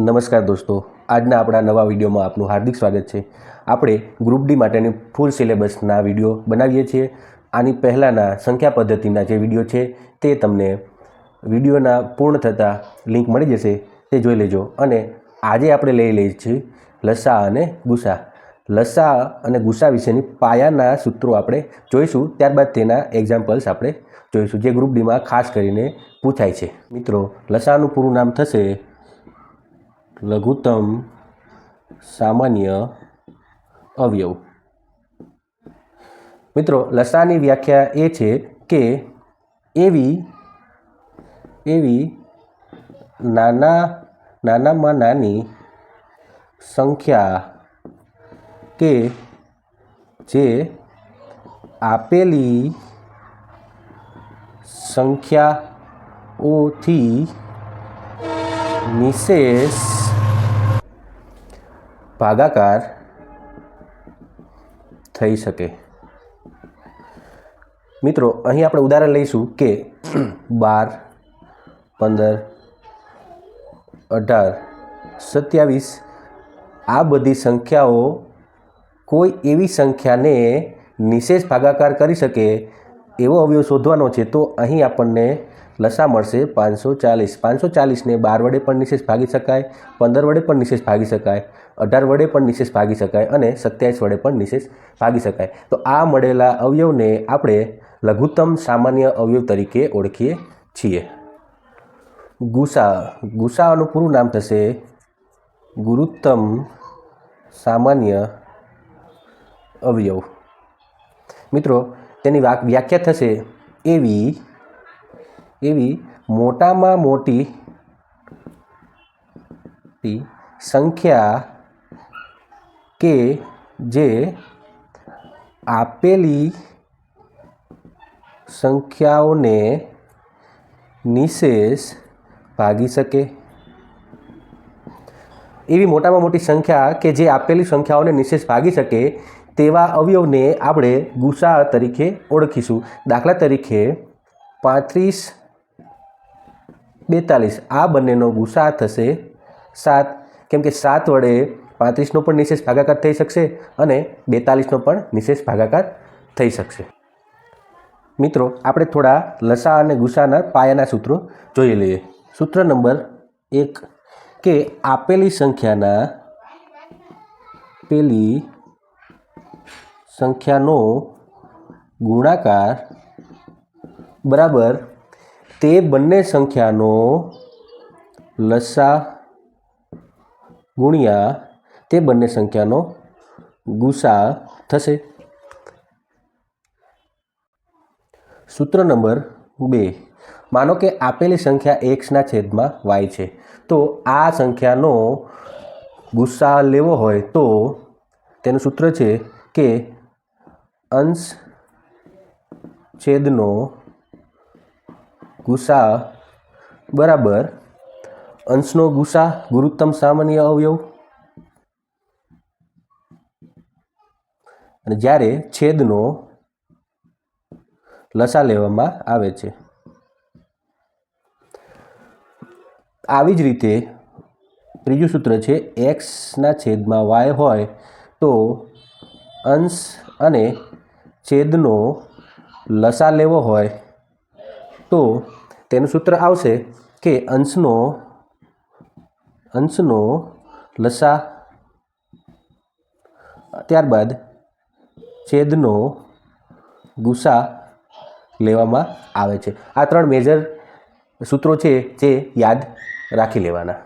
નમસ્કાર દોસ્તો, આજના આપણા નવા વિડીયોમાં આપનું હાર્દિક સ્વાગત છે। આપણે ગ્રુપ ડી માટેની ફૂલ સિલેબસના વિડીયો બનાવીએ છીએ। આની પહેલાંના સંખ્યા પદ્ધતિના જે વિડીયો છે તે તમને વિડીયોના પૂર્ણ થતાં લિંક મળી જશે, તે જોઈ લેજો। અને આજે આપણે લઈ લઈએ છીએ લસા અને ગુસા। લસા અને ગુસા વિશેની પાયાના સૂત્રો આપણે જોઈશું, ત્યારબાદ તેના એક્ઝામ્પલ્સ આપણે જોઈશું જે ગ્રુપ ડીમાં ખાસ કરીને પૂછાય છે। મિત્રો, લસાનું પૂરું નામ થશે લઘુત્તમ સામાન્ય અવયવ। મિત્રો, લસાની વ્યાખ્યા એ છે કે એવી નાનામાં નાની સંખ્યા કે જે આપેલી સંખ્યાઓથી નિશેષ ભાગાકાર થઈ શકે। મિત્રો, અહીં આપણે ઉદાહરણ લઈશું કે 12, 15, 18, 27 આ બધી સંખ્યાઓ કોઈ એવી સંખ્યાને નિશેષ ભાગાકાર કરી શકે એવો અવયવ શોધવાનો છે। તો અહીં આપણને લસા મળશે 540। 540ને 12 વડે પણ નિશેષ ભાગી શકાય, 15 વડે પણ નિશેષ ભાગી શકાય, 18 વડે પણ નિશેષ ભાગી શકાય અને 27 વડે પણ નિશેષ ભાગી શકાય। તો આ મળેલા અવયવને આપણે લઘુત્તમ સામાન્ય અવયવ તરીકે ઓળખીએ છીએ। ગુસાનું પૂરું નામ થશે ગુરુત્તમ સામાન્ય અવયવ। મિત્રો, તેની વ્યાખ્યા થશે એવી મોટામાં મોટી સંખ્યા કે જે આપેલી સંખ્યાઓને નિશેષ ભાગી શકે। એવી મોટામાં મોટી સંખ્યા કે જે આપેલી સંખ્યાઓને નિશેષ ભાગી શકે તેવા અવયવને આપણે ગુસા તરીકે ઓળખીશું। દાખલા તરીકે 35, 42 આ બંનેનો ગુસા થશે 7, કેમ કે 7 વડે 35નો પણ નિશેષ ભાગાકાર થઈ શકશે અને 42નો પણ નિશેષ ભાગાકાર થઈ શકશે। મિત્રો, આપણે થોડા લસા અને ગુસાના પાયાના સૂત્રો જોઈ લઈએ। સૂત્ર નંબર 1 કે આપેલી સંખ્યાનો ગુણાકાર બરાબર તે બંને સંખ્યાનો લસા ગુણ્યા તે બંને સંખ્યાનો ગુસા થશે। સૂત્ર નંબર 2, માનો કે આપેલી સંખ્યા xના છેદમાં y છે, તો આ સંખ્યાનો ગુસા લેવો હોય તો તેનું સૂત્ર છે કે અંશ છેદનો ગુસા બરાબર અંશનો ગુસા ગુરુત્તમ સામાન્ય અવયવ અને જ્યારે છેદનો લસા લેવામાં આવે છે। આવી જ રીતે ત્રીજું સૂત્ર છે xના છેદમાં y હોય તો અંશ અને છેદનો લસા લેવો હોય તો તેનું સૂત્ર આવશે કે અંશનો લસા ત્યારબાદ છેદનો ગુસા લેવામાં આવે છે। આ 3 મેજર સૂત્રો છે જે યાદ રાખી લેવાના।